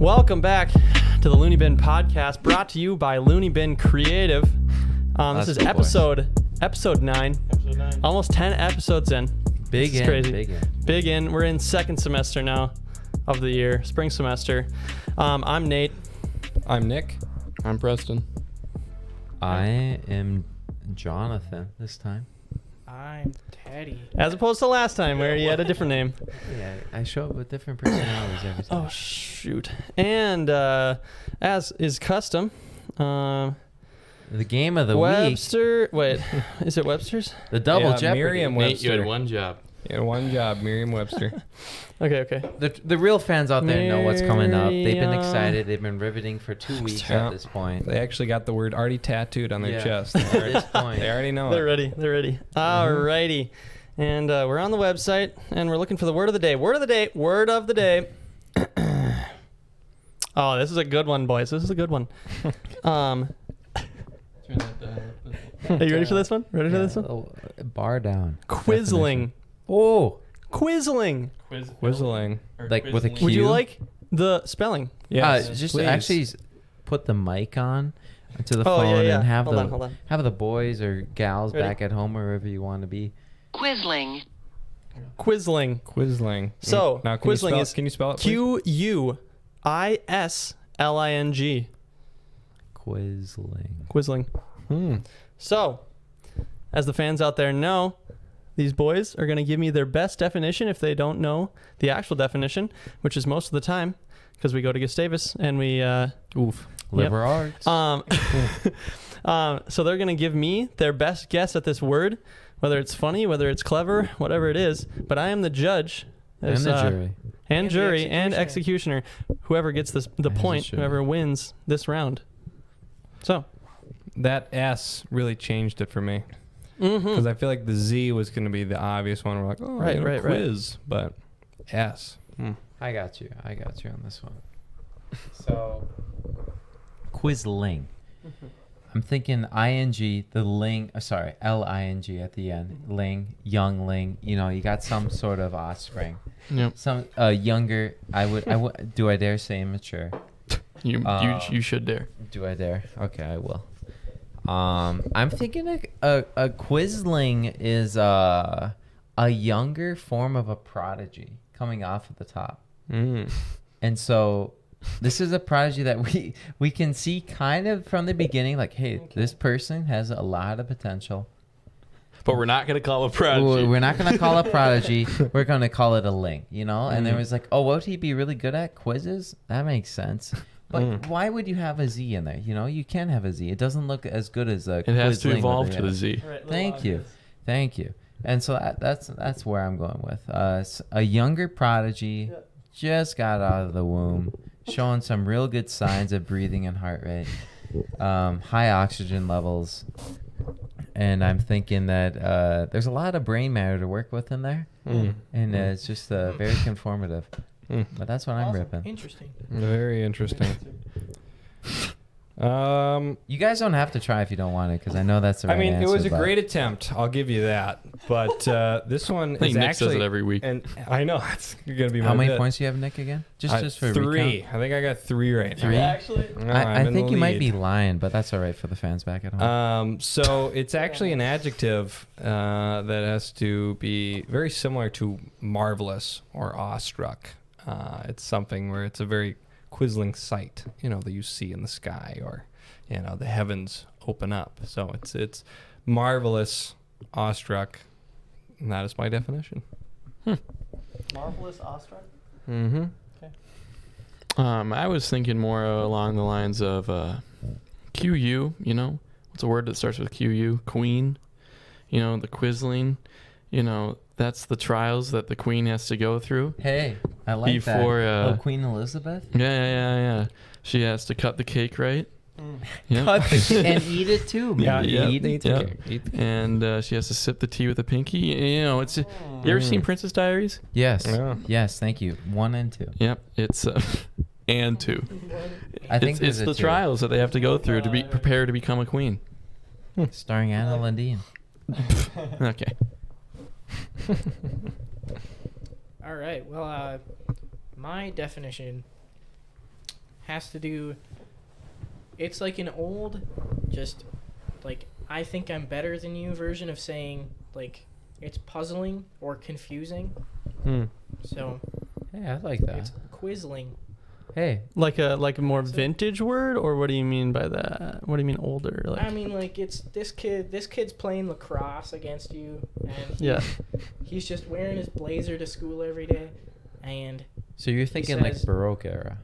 Welcome back to the LooneyBin Podcast, brought to you by LooneyBin Creative. This is episode 9. Almost 10 episodes in. Big in. We're in second semester now of the year, spring semester. I'm Nate. I'm Nick. I'm Preston. I am Jonathan this time. I'm Teddy. As opposed to last time where he had a different name. Yeah, I show up with different personalities every time. Oh, shoot. And as is custom, the game of the Webster. Wait, is it Webster's? The double Jeopardy. Merriam-Webster. Nate, you had one job. You had one job, Merriam-Webster. Okay. The real fans out there know what's coming up. They've been excited. They've been riveting for 2 weeks at this point. They actually got the word already tattooed on their chest. At this point. They already know They're ready. Alrighty. And we're on the website, and we're looking for the word of the day. Word of the day. Oh, this is a good one, boys. This is a good one. Are you ready for this one? Bar down. Quizzling. Oh. Quizzling. Whistling. Like with a Q? Would you like the spelling? Yes, just please. actually put the mic on to the phone and have Hold on. have the boys or gals Ready? back at home or wherever you want to be. Quizling. Quizling. So, Now, Quizling can you spell it, please? Quisling. Quizling. Quizling. So, as the fans out there know, these boys are going to give me their best definition if they don't know the actual definition, which is most of the time because we go to Gustavus and we Liberal arts. So they're going to give me their best guess at this word, whether it's funny, whether it's clever, whatever it is. But I am the judge. And the jury. And executioner. Whoever gets the point, whoever wins this round. So. That S really changed it for me. Because I feel like the Z was going to be the obvious one. We're like, right, quiz. But S. I got you on this one. So, Quizling. I'm thinking ing, the ling, L-I-N-G at the end. Ling, youngling. You know, you got some sort of offspring. Yep. Some younger. Do I dare say immature? You should dare. Do I dare? Okay, I will. I'm thinking a Quizling is a younger form of a prodigy coming off at the top. And so this is a prodigy that we can see kind of from the beginning, like, hey, this person has a lot of potential. But we're not going to call it a prodigy. We're not going to call it prodigy. We're going to call it a ling, you know? And there was like, oh, what would he be really good at? Quizzes? That makes sense. But why would you have a Z in there? You know, you can have a Z. It doesn't look as good as a. It has to evolve to the Z. Right, Thank you. And so that's where I'm going with. A younger prodigy just got out of the womb, showing some real good signs of breathing and heart rate, high oxygen levels, and I'm thinking that there's a lot of brain matter to work with in there, and it's just very conformative. But that's what I'm ripping. Interesting. Very interesting. You guys don't have to try if you don't want to, because I know that's the right answer. It was a great attempt. I'll give you that. But this one I think is Nick actually does it every week. And I know it's going to be my How many bit. points do you have, Nick, again? Just for 3. recount? I think I got 3 right now. 3? Actually? I think you might be lying, but that's all right for the fans back at home. So it's actually an adjective that has to be very similar to marvelous or awestruck. It's something where it's a very quizling sight, that you see in the sky, or the heavens open up. So it's marvelous, awestruck, and that is my definition. Marvelous, awestruck? Mm-hmm. Okay. I was thinking more along the lines of QU, what's a word that starts with QU? Queen, the Quizling, that's the trials that the queen has to go through. Hey, I like before, that. Queen Elizabeth? Yeah. She has to cut the cake right. Yep. Cut the cake and eat it too. Man. Eat the Yep. cake. And she has to sip the tea with a pinky. You ever seen Princess Diaries? Yes. Yeah. Yes, thank you. 1 and 2. Yep. It's and 2. I think it's the trials that they have to go through to be prepared to become a queen. Starring Anna Lundeen. Okay. All right. Well, my definition has to do. It's like an old, just like I think I'm better than you version of saying like it's puzzling or confusing. So Hey, I like that. it's quizling. Hey, Like a more So- vintage word, or what do you mean by that? What do you mean older? Like, I mean, like it's this kid's playing lacrosse against you, and yeah. he's just wearing his blazer to school every day, and so you're thinking like says- Baroque era.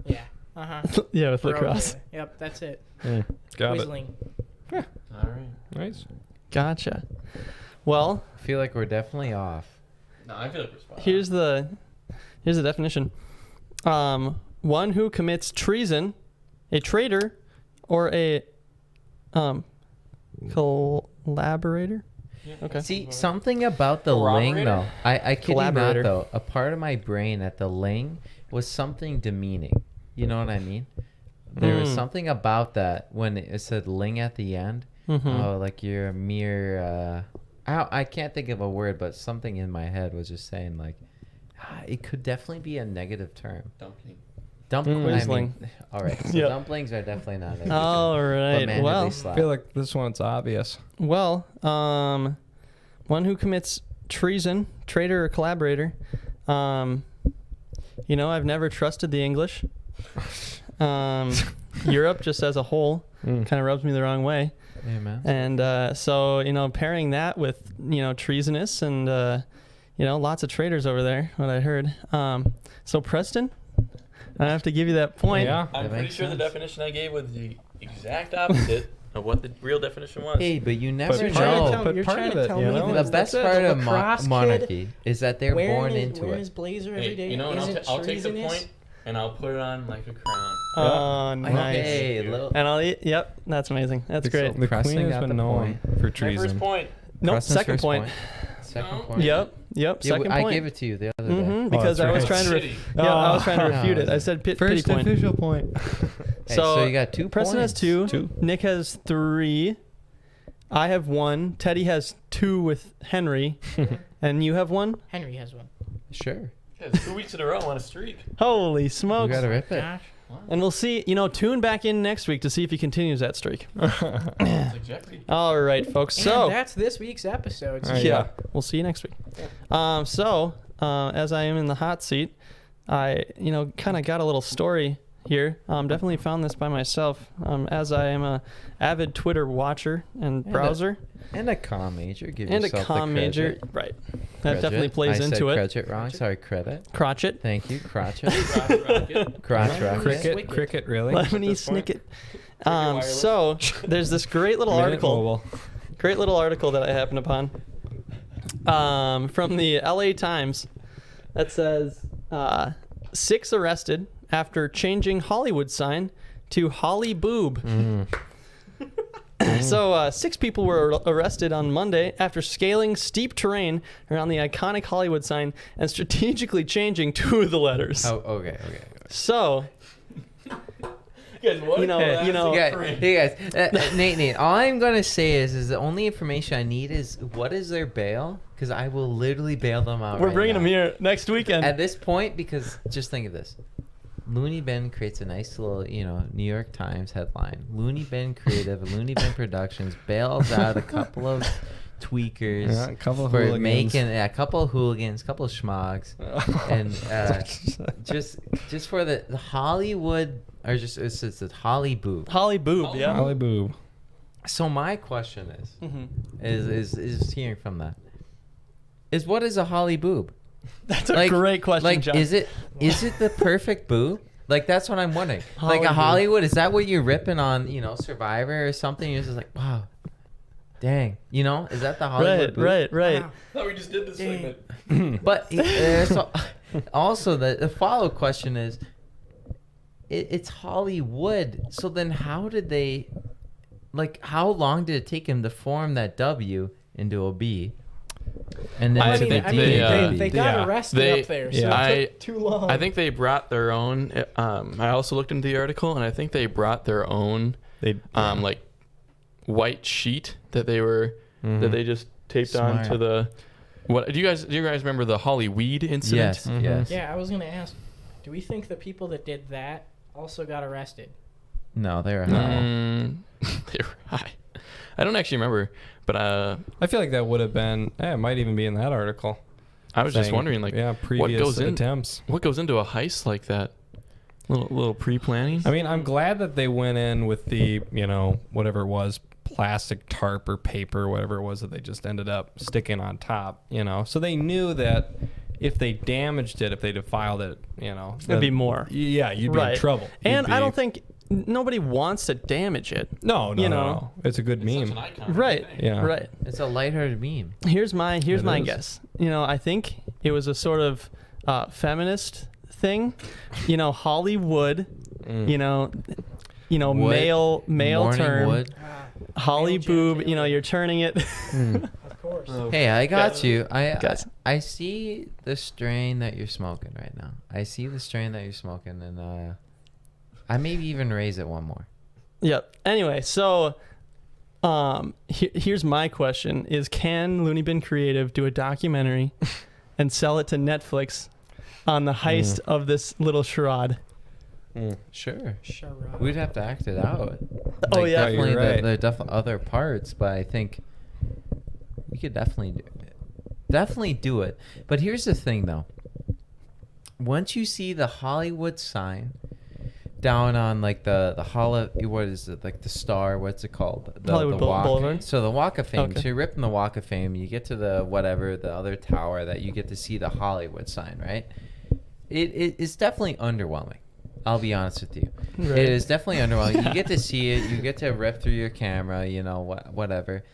yeah, uh-huh. Yeah, with lacrosse. Yep, that's it. Got it. Quizling. All right. Nice. Gotcha. Well, I feel like we're definitely off. No, I feel like we're spot on. here's the definition. One who commits treason, a traitor, or a collaborator. Okay. See, something about the ling though. I kid you not Collaborator. though. A part of my brain at the ling was something demeaning. You know what I mean? There was something about that when it said ling at the end. Oh, like you're a mere. I can't think of a word, but something in my head was just saying like, it could definitely be a negative term. Dumpling. Dumpling. Quisling. All right. So Yep. dumplings are definitely not. Negative. All right. But Well, I feel like this one's obvious. one who commits treason, traitor, or collaborator. I've never trusted the English. Europe, just as a whole, kind of rubs me the wrong way. Yeah, man. And so, pairing that with, treasonous and, lots of traitors over there, what I heard. So, Preston, I have to give you that point. Yeah. That I'm pretty makes sure the sense. definition I gave was the exact opposite of what the real definition was. Hey, but you never But know. You're part trying of to it, tell you me know? that The best the part of lacrosse kid monarchy is that they're born wearing into his it. blazer every Hey, day you know, and isn't I'll take the treasonous? point and I'll put it on like a crown. Oh, nice. Hey, little. And I'll eat. Yep, that's amazing. That's great. The Preston queen got has the been known point. for My treason. first point. Nope, Preston's second first point. Second No. point. Yep, Yeah, second point. I gave it to you the other day. Mm-hmm, because that's I was right. trying to, Shitty. I was trying to Oh. refute it. I said pity First point. official point. Hey, So, you got 2 Preston points. has 2. Nick has 3. I have 1. Teddy has 2 with Henry, and you have 1. Henry has one. Sure. Yeah, it's 2 weeks in a row on a streak. Holy You smokes! gotta rip it. Gosh. And we'll see. Tune back in next week to see if he continues that streak. It's like Jeopardy. All right, folks. And So that's this week's episode. All right, yeah, we'll see you next week. As I am in the hot seat, I kind of got a little story here. Definitely found this by myself. As I am a avid Twitter watcher and browser And a comm major. Give and a yourself comm the major, credit. right? That definitely Credit. plays I into said it. Credit wrong. Sorry, credit. Crotchet. Thank you, crotchet. Rocket. Crotch rocket. Cricket, really? Lemony this point. Snicket. wireless. So there's this great little Minute article. Mobile. Great little article that I happened upon from the LA Times that says 6 arrested after changing Hollywood sign to Holly Boob. So 6 people were arrested on Monday after scaling steep terrain around the iconic Hollywood sign and strategically changing 2 of the letters. Oh, okay. So, Guys, what? You know- Hey guys, Nate. All I'm gonna say is the only information I need is what is their bail? Because I will literally bail them out. we're right bringing now. them here next weekend. At this point, because just think of this. LooneyBin creates a nice little, New York Times headline. LooneyBin Creative, LooneyBin Productions bails out a couple of tweakers Yeah, a couple of for hooligans. making a couple of hooligans, couple of schmucks, and just for the Hollywood or just it's the Holly Boob. Holly Boob, yeah. Holly Boob. So my question Mhm. is hearing from that is what is a Holly Boob? That's a great question, Like, John. is it the perfect boob? Like, that's what I'm wondering. Like, a Hollywood. Hollywood, is that what you're ripping on, Survivor or something? You're just like, wow, dang, is that the Hollywood boob? Right. Wow. thought we just did this Dang. segment. But also, the follow question is, it's Hollywood. So then how did they, how long did it take him to form that W into a B? And then I to think the they- D? They got yeah. arrested They- up there, so yeah. it took too long. I think they brought their own. I also looked into the article, and I think they brought their own, They like, white sheet that they were that they just taped Smart. onto the. What do you guys remember the Hollyweed incident? Yes, yes. Yeah, I was gonna ask, do we think the people that did that also got arrested. No, they were high. They were high. I don't actually remember, but I feel like that would have been. It might even be in that article. I was just saying, wondering, like, previous goes in- attempts. what goes into a heist like that? Little pre-planning. I mean, I'm glad that they went in with the, whatever it was, plastic tarp or paper, whatever it was that they just ended up sticking on top, so they knew that if they damaged it, if they defiled it, It'd be more. Yeah, you'd be in trouble. And I don't think nobody wants to damage it. No. It's a good meme. Right. Yeah. Right. It's a lighthearted meme. Here's my It is. guess. I think it was a sort of feminist thing. Hollywood. Mm. Male Morning term. wood. Holly Male boob. genitalia. You're turning it. Of course. Hey, I got Guys. you. Guys. I see the strain that you're smoking right now. I see the strain that you're smoking, and I maybe even raise it one more. Yep. Anyway, so here's my question: Is can LooneyBin Creative do a documentary and sell it to Netflix on the heist of this little charade? Sure. Charade. We'd have to act it out. Oh, yeah. Definitely. You're right. There are definitely other parts, but I think we could definitely do it. But here's the thing, though. Once you see the Hollywood sign down on like the what is it, like the star? What's it called? Hollywood the walk. Boulevard? So the Walk of Fame. Okay. So you're ripping the Walk of Fame. You get to the other tower that you get to see the Hollywood sign, right? It's definitely underwhelming. I'll be honest with you. Right. It is definitely underwhelming. You get to see it. You get to rip through your camera, whatever.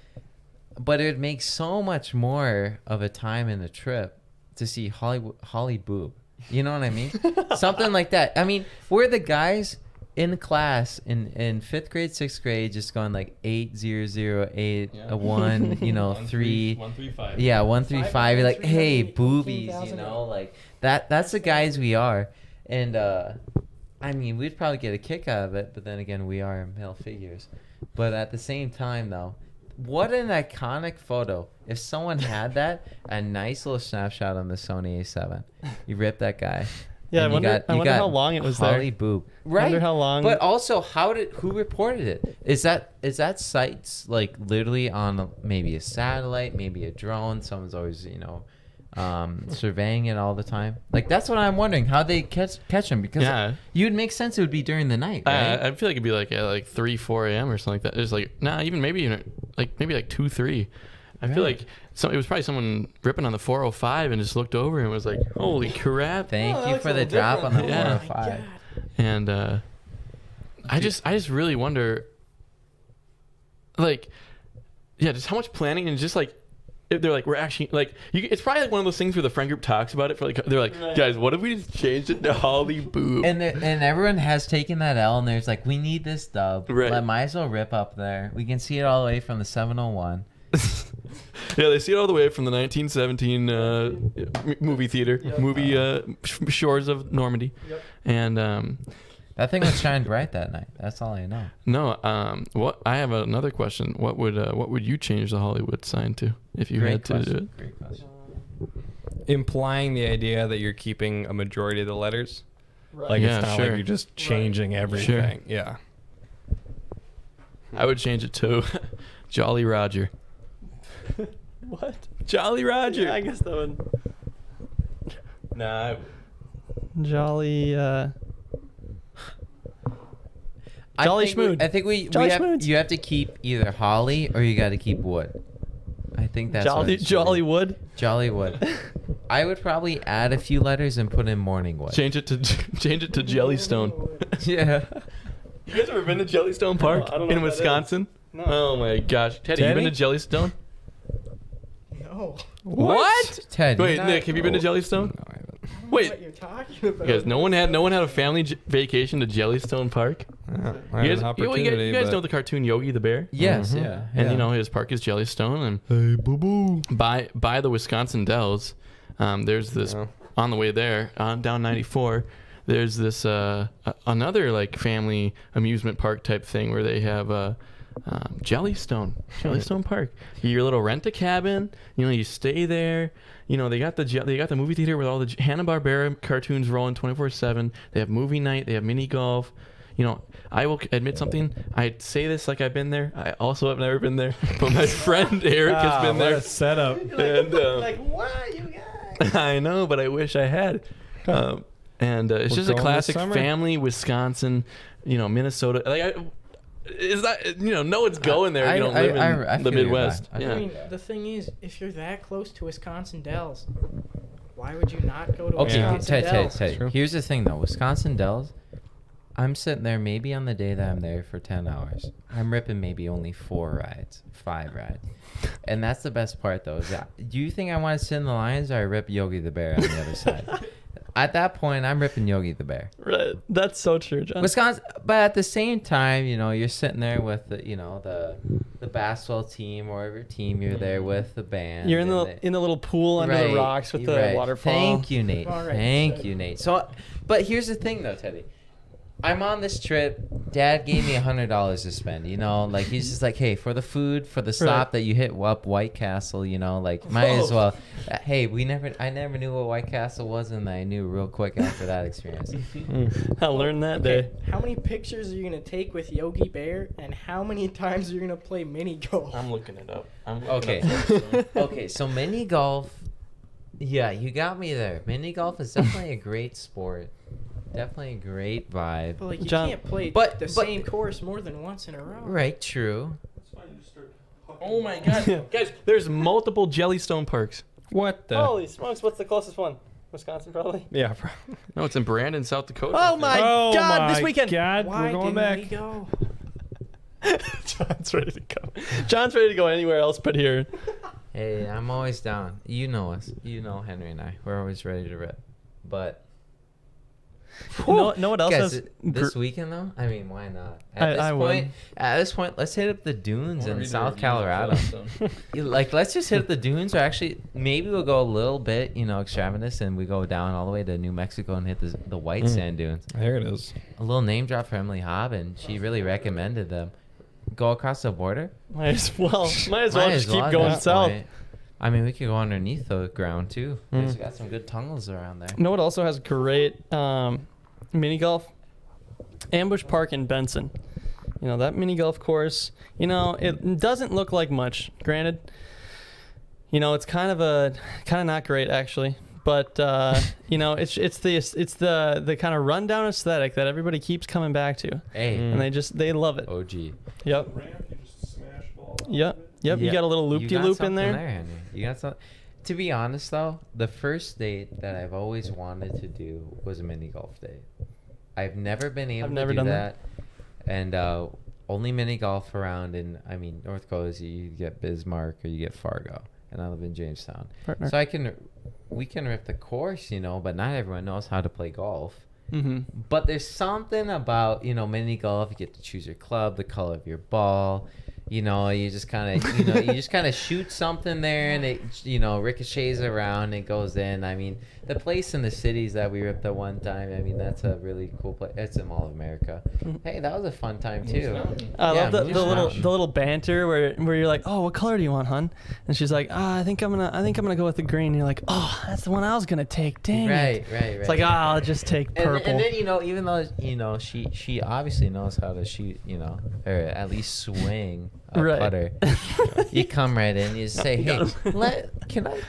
But it would make so much more of a time in the trip to see Holly boob. You know what I mean? Something like that. I mean, we're the guys in class in 5th grade, 6th grade, just going like 8, 0, 0, 8, a 1, 3. 135. Yeah, 135. You're like, hey, 5,318,000. boobies, like that. That's the guys we are. And I mean, we'd probably get a kick out of it, but then again, we are male figures. But at the same time, though, what an iconic photo. If someone had that, a nice little snapshot on the Sony A7. You rip that guy. Yeah, and I wonder how long it was Holly there. boob. Right. Wonder how long. But also, who reported it? Is that sites like literally on maybe a satellite, maybe a drone? Someone's always surveying it all the time. Like that's what I'm wondering, how they catch them, because you'd make sense it would be during the night, right? I feel like it'd be like at like 3, 4 a.m. or something like that. It's like maybe like 2, 3. I feel like it was probably someone ripping on the 405 and just looked over and was like, "Holy crap!" Thank you for the drop on the Yeah. 405. And I just really wonder, like, just how much planning and just like. They're like, we're actually like, it's probably like one of those things where the friend group talks about it for like, they're like, guys, what if we just changed it to Holly boob? And everyone has taken that L, and there's like, we need this dub. Right. Might as well rip up there. We can see it all the way from the 701. Yeah, they see it all the way from the 1917 movie theater, shores of Normandy. Yep. And That thing was shining bright that night. That's all I know. no, I have another question. What would you change the Hollywood sign to if you had to do it? Great question. Implying the idea that you're keeping a majority of the letters. Right. Like Yeah, it's not sure. like you're just changing everything. Yeah. I would change it to Jolly Roger. What? Jolly Roger. Yeah, I guess that would. Nah. Jolly. I Jolly think Schmood. I think Jolly Schmoods. you have to keep either Holly or you got to keep Wood. I think that's what it should be. Jollywood. Jollywood. I would probably add a few letters and put in Morningwood. Change it to Jellystone. Yeah. You guys ever been to Jellystone Park I don't know in what that Wisconsin? No. Oh my gosh, Teddy, you Teddy? been to Jellystone? No. What? Ted. Wait, not- Nick, have you been to Jellystone? No, I haven't. I don't know Wait. what you're talking about. You guys, no one had a family vacation to Jellystone Park. Yeah, You I had guys, an opportunity, you guys but- know the cartoon Yogi the Bear? Yes, Mhm. yeah. And yeah. you know his park is Jellystone, and Hey, boo boo. by the Wisconsin Dells, there's this Yeah. on the way there down 94. There's this another like family amusement park type thing where they have Jellystone Park. Your little rent a cabin. You know, you stay there. You know, they got the movie theater with all the Hanna-Barbera cartoons rolling 24/7. They have movie night. They have mini golf. You know, I will admit something. I say this like I've been there. I also have never been there, but my friend Eric has been there. What a setup. And why you guys? I know, but I wish I had. And it's We're just a going this classic summer? family, Wisconsin, you know, Minnesota. Like, is that, you know, no one's going there. You don't live in the feel your Midwest. vibe. Yeah. I mean, the thing is, if you're that close to Wisconsin Dells, why would you not go to Okay, Wisconsin Dells? Teddy. True. Here's the thing, though. Wisconsin Dells, I'm sitting there maybe on the day that I'm there for 10 hours. I'm ripping maybe only 5 rides. And that's the best part, though. Is that, do you think I want to sit in the Lions or I rip Yogi the Bear on the other side? At that point, I'm ripping Yogi the Bear. Right. That's so true, John. Wisconsin, but at the same time, you know, you're sitting there with the, you know, the basketball team or whatever team you're there with, the band. You're in the little pool under the Right, rocks with the right. waterfall. Thank you, Nate. All right, Thank so- you, Nate. So, but here's the thing, though, Teddy. I'm on this trip. Dad gave me $100 to spend. You know, like he's just like, hey, for the food, for the stop that you hit up White Castle. You know, like might as well. Hey, I never knew what White Castle was, and I knew real quick after that experience. I learned that Okay, day. how many pictures are you gonna take with Yogi Bear, and how many times are you gonna play mini golf? I'm looking it up. Okay. Okay, so mini golf. Yeah, you got me there. Mini golf is definitely a great sport. Definitely a great vibe. But like you John- can't play but- the but- same course more than once in a row. Right, true. Oh my God, guys! There's multiple Jellystone parks. What the? Holy smokes! What's the closest one? Wisconsin, probably. Yeah. No, it's in Brandon, South Dakota. Oh my Oh God! my This weekend. God, Why we're going didn't back. we go? John's ready to go. John's ready to go anywhere else but here. Hey, I'm always down. You know us. You know Henry and I. We're always ready to rip. But Know what else guys, has this weekend though? I mean, why not? I At this point, let's hit up the dunes in South Colorado. Like, let's just hit up the dunes, or actually, maybe we'll go a little bit, you know, extravagant, and we go down all the way to New Mexico and hit the white sand dunes. There it is. A little name drop for Emily Hobb, and she really recommended them. Go across the border. Might as well just keep at going that south. point. I mean, we could go underneath the ground too. There's got some good tunnels around there. You know what also has great mini golf? Ambush Park in Benson. You know, that mini golf course, you know, it doesn't look like much. Granted, you know, it's kind of not great actually. But you know, it's the kind of rundown aesthetic that everybody keeps coming back to. Hey, And they love it. OG. Yep. Yep. Yep. You Yeah, got a little loop de loop in there. Henry. You got some. To be honest, though, the first date that I've always wanted to do was a mini golf date. I've never been able never to do done that, and only mini golf around in. I mean, North Coast, you get Bismarck or you get Fargo, and I live in Jamestown, Partner. so we can rip the course, you know, but not everyone knows how to play golf. Mm-hmm. But there's something about, you know, mini golf. You get to choose your club, the color of your ball. You know, you just kind of shoot something there, and it, you know, ricochets around, and goes in. I mean, the place in the cities that we ripped at one time. I mean, that's a really cool place. It's in Mall of America. Hey, that was a fun time too. I Yeah, love the Moose little Mountain. the little banter where you're like, oh, what color do you want, hun? And she's like, I think I'm gonna go with the green. And you're like, oh, that's the one I was gonna take. Dang it. Right. It's like, I'll just take purple. And then, you know, even though, you know, she obviously knows how to shoot, you know, or at least swing a Right. putter. You come right in, you say, hey, can I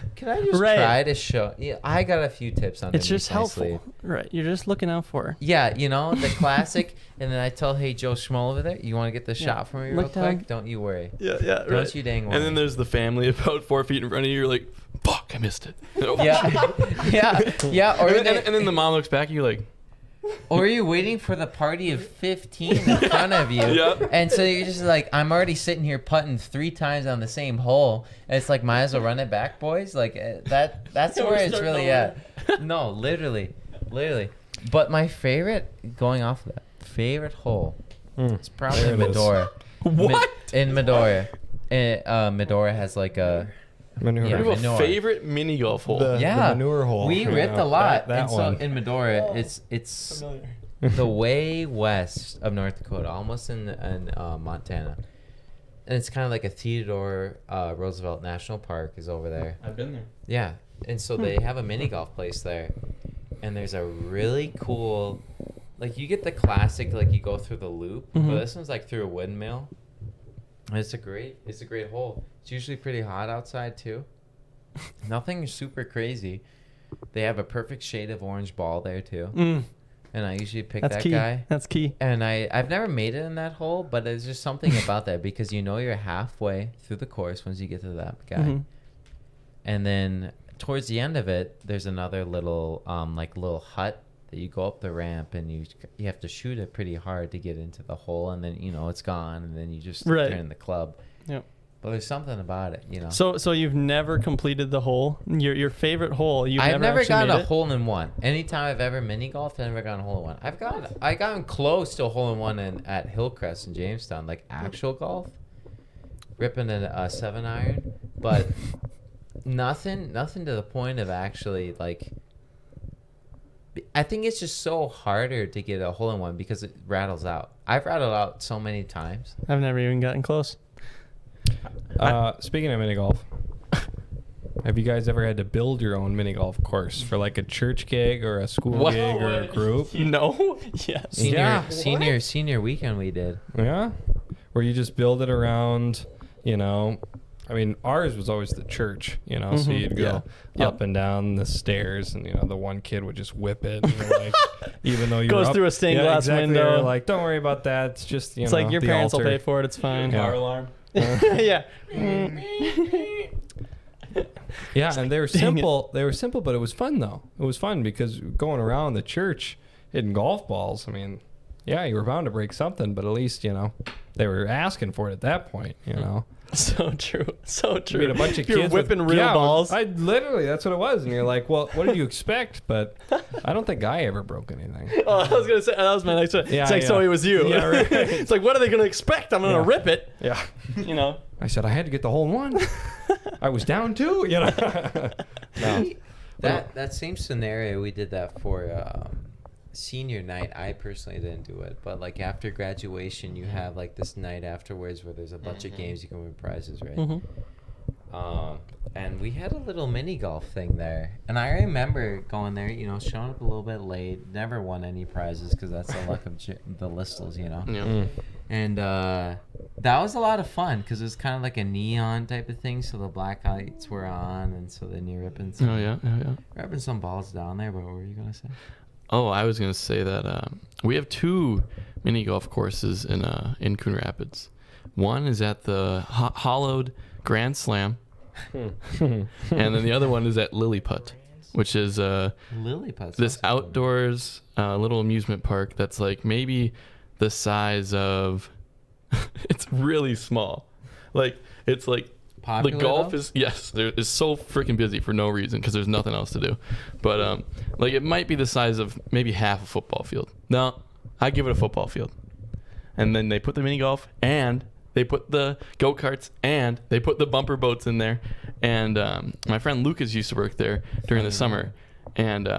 just Right. try to show? Yeah, I got a few tips on It's just my helpful, sleeve. right? You're just looking out for her. Yeah, you know, the classic. And then I tell, hey, Joe Schmo over there, you want to get the shot for me real Look down. quick? Don't you worry. Yeah. Don't you dang worry. And then there's the family about 4 feet in front of you. You're like, fuck, I missed it. yeah. Or And then the mom looks back at you like, Or you're waiting for the party of 15 in front of you. Yep. And so you're just like, I'm already sitting here putting 3 times on the same hole. And it's like, might as well run it back, boys. Like, that's where it's really at. No, literally. But my favorite, going off of that, favorite hole, it's probably There in it is. Medora. what? In Medora. Medora has like a... Manure. Yeah. You have a Manure. favorite mini golf hole. The manure hole. We Yeah, ripped a lot. that and so one. in Medora, it's Familiar. the way west of North Dakota, almost in Montana. and it's kind of like a Theodore Roosevelt National Park is over there. I've been there. Yeah, and so they have a mini golf place there, and there's a really cool, like you get the classic, like you go through the loop, but this one's like through a windmill. And it's a great hole. It's usually pretty hot outside too. Nothing super crazy. They have a perfect shade of orange ball there too. And I usually pick that guy. That's key. And I've never made it in that hole, but there's just something about that because you know you're halfway through the course once you get to that guy. And then towards the end of it, there's another little little hut that you go up the ramp and you have to shoot it pretty hard to get into the hole, and then it's gone, and then you just turn the club. Yep. But there's something about it, So you've never completed the hole? Your favorite hole? I've never gotten a hole in one. Anytime I've ever mini golfed, I've never gotten a hole in one. I gotten close to a hole in one at Hillcrest in Jamestown, like actual golf, ripping a 7-iron, but nothing to the point of actually like. I think it's just so harder to get a hole in one because it rattles out. I've rattled out so many times. I've never even gotten close. Speaking of mini golf, have you guys ever had to build your own mini golf course for like a church gig or a school gig or a group? No. Yes. Senior weekend we did. Yeah, where you just build it around, I mean, ours was always the church, so you'd go up and down the stairs, and the one kid would just whip it, and like, even though you goes through a stained glass window. You're like, don't worry about that. It's just it's like your parents will pay for it. It's fine. Car alarm. Yeah. Yeah, and they were simple. They were simple, but it was fun though. It was fun because going around the church hitting golf balls. I mean, yeah, you were bound to break something, but at least they were asking for it at that point. So true. So true. I mean, a bunch of You're kids whipping real balls. I literally, that's what it was. And you're like, well, what did you expect? But I don't think I ever broke anything. Oh, I was gonna say that was my next one. Yeah, it's like so it was you. Yeah, right. It's like, what are they gonna expect? I'm gonna rip it. Yeah. I said I had to get the hole in one. I was down too. No. That same scenario, we did that for senior night. I personally didn't do it, but like after graduation, you have like this night afterwards where there's a bunch of games you can win prizes, right? And we had a little mini golf thing there, and I remember going there, showing up a little bit late, never won any prizes because that's the luck of the listles, And that was a lot of fun because it was kind of like a neon type of thing, so the black lights were on, and so then you're ripping some balls down there. But what were you gonna say? Oh, I was gonna say that we have 2 mini golf courses in Coon Rapids. One is at the Hollowed Grand Slam, and then the other one is at Lilliput, which is this outdoors little amusement park that's like maybe the size of. It's really small, like it's like. Popular, the golf though? It's so freaking busy for no reason because there's nothing else to do. But like it might be the size of maybe half a football field. No, I give it a football field. And then they put the mini golf and they put the go-karts and they put the bumper boats in there. And my friend Lucas used to work there during the summer, and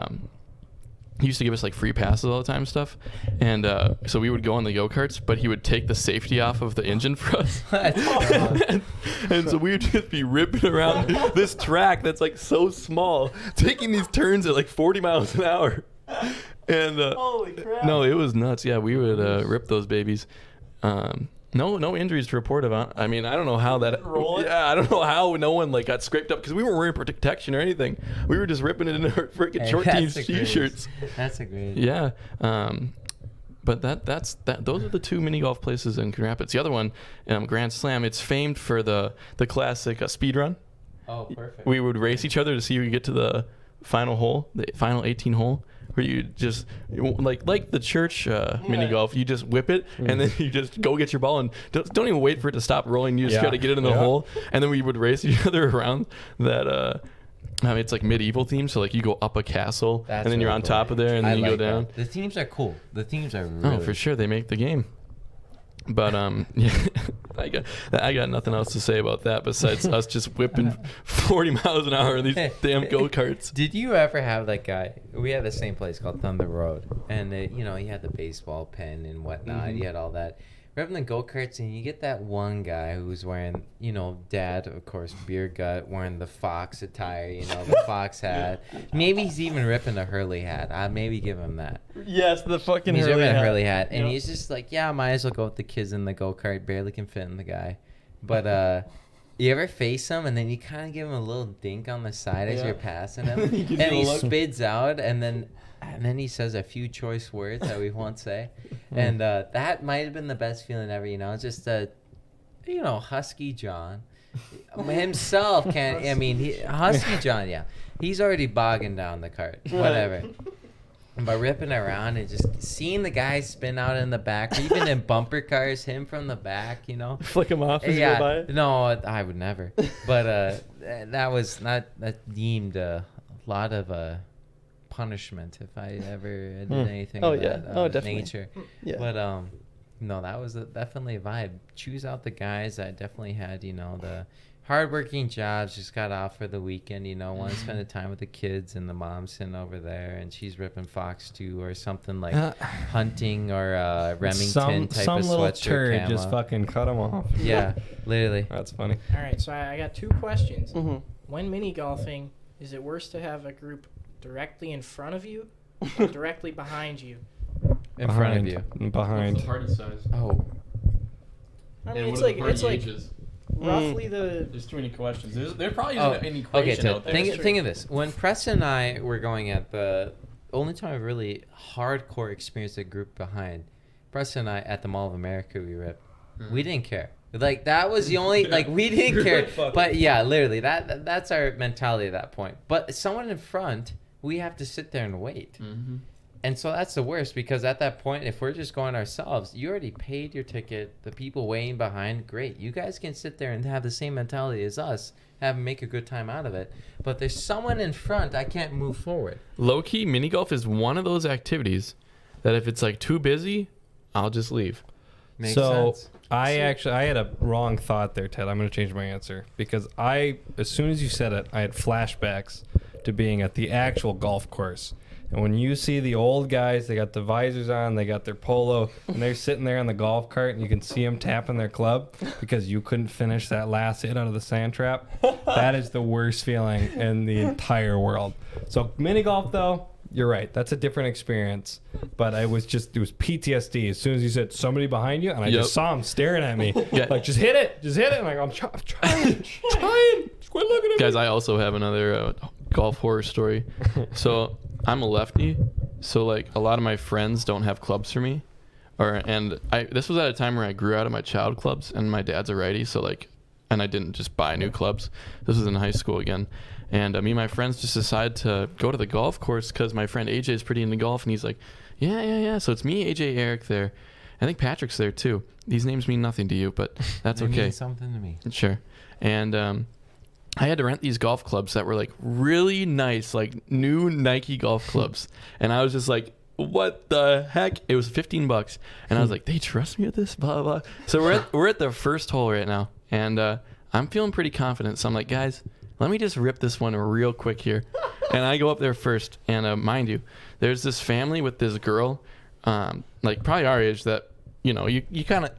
he used to give us like free passes all the time and stuff. And so we would go on the go-karts, but he would take the safety off of the engine for us. and so we would just be ripping around this track that's like so small, taking these turns at like 40 miles an hour. And Holy crap. No, it was nuts. Yeah, we would rip those babies. No injuries to report of. I mean, I don't know how that. Yeah, I don't know how no one like got scraped up because we weren't wearing protection or anything. We were just ripping it in our freaking short tees t-shirts. That's a great. Yeah, but that's those are the 2 mini golf places in Coon Rapids. The other one, Grand Slam, it's famed for the classic speed run. Oh, perfect. We would race each other to see who could get to the final hole, the final 18 hole. Where you just like the church mini golf, you just whip it and then you just go get your ball and don't even wait for it to stop rolling. You just got to get it in the hole, and then we would race each other around that. It's like medieval theme, so like you go up a castle and then you're on top of there and then you go down. The themes are cool. The themes are really for sure. They make the game. But yeah, I got nothing else to say about that besides us just whipping 40 miles an hour in these damn go-karts. Did you ever have that guy? We had the same place called Thunder Road, and he had the baseball pen and whatnot. You had all that. ripping the go-karts, and you get that one guy who's wearing, dad, of course, beer gut, wearing the Fox attire, the Fox hat. Maybe he's even ripping a Hurley hat. I'd maybe give him that. Yes, the fucking He's Hurley ripping hat. a Hurley hat, and Yep. he's just like, yeah, might as well go with the kids in the go-kart. Barely can fit in the guy. But you ever face him, and then you kind of give him a little dink on the side as Yeah. you're passing him, He gives and you a he look. spids out, and then he says a few choice words that we won't say. And that might have been the best feeling ever, just Husky John himself can't, Husky John, yeah. He's already bogging down the cart, whatever. But ripping around and just seeing the guys spin out in the back, or even in bumper cars, him from the back, Flick him off as you go by. No, I would never. But that deemed a lot of punishment if I ever did anything of that definitely. nature. Yeah. But no, that was definitely a vibe. Choose out the guys that definitely had, the hardworking jobs, just got off for the weekend, want to spend the time with the kids, and the mom's sitting over there and she's ripping Fox 2 or something like hunting or Remington type some of little sweatshirt turd camo. just fucking cut him off. Yeah, literally. That's funny. All right, so I got 2 questions. Mm-hmm. When mini golfing, is it worse to have a group directly in front of you or directly behind you? In front of you. Behind. Party size. Oh, I mean, And it's what are like the party it's like ages? roughly the. There's too many questions. There probably Oh, isn't an okay. equation So out there. think of this. When Preston and I were going at the only time I really hardcore experienced a group behind, Preston and I at the Mall of America we ripped. We didn't care. Like that was the only we didn't care. But yeah, literally that's our mentality at that point. But someone in front, we have to sit there and wait. Mm-hmm. And so that's the worst, because at that point, if we're just going ourselves, you already paid your ticket. The people waiting behind, great. You guys can sit there and have the same mentality as us, make a good time out of it. But there's someone in front, I can't move forward. Low key, mini golf is one of those activities that if it's like too busy, I'll just leave. Makes So sense. I had a wrong thought there, Ted. I'm going to change my answer, because as soon as you said it, I had flashbacks to being at the actual golf course. And when you see the old guys, they got the visors on, they got their polo, and they're sitting there on the golf cart, and you can see them tapping their club because you couldn't finish that last hit out of the sand trap. That is the worst feeling in the entire world. So mini golf, though, you're right. That's a different experience. But it was PTSD. As soon as you said somebody behind you, and I Yep. just saw him staring at me, Yeah. like, just hit it. And I'm trying. Just quit looking at Guys, me. I also have another golf horror story. So I'm a lefty, so like a lot of my friends don't have clubs for me, this was at a time where I grew out of my child clubs, and my dad's a righty, so like, and I didn't just buy new clubs. This was in high school again, and me and my friends just decided to go to the golf course because my friend AJ is pretty into golf, and he's like, yeah. So it's me, AJ, Eric there. I think Patrick's there too. These names mean nothing to you, but that's They okay. mean something to me. Sure. And I had to rent these golf clubs that were like really nice, like new Nike golf clubs. And I was just like, what the heck? It was $15. And I was like, they trust me at this, blah, blah. So we're at the first hole right now. And I'm feeling pretty confident. So I'm like, guys, let me just rip this one real quick here. And I go up there first. And mind you, there's this family with this girl, like probably our age, that, you kind of,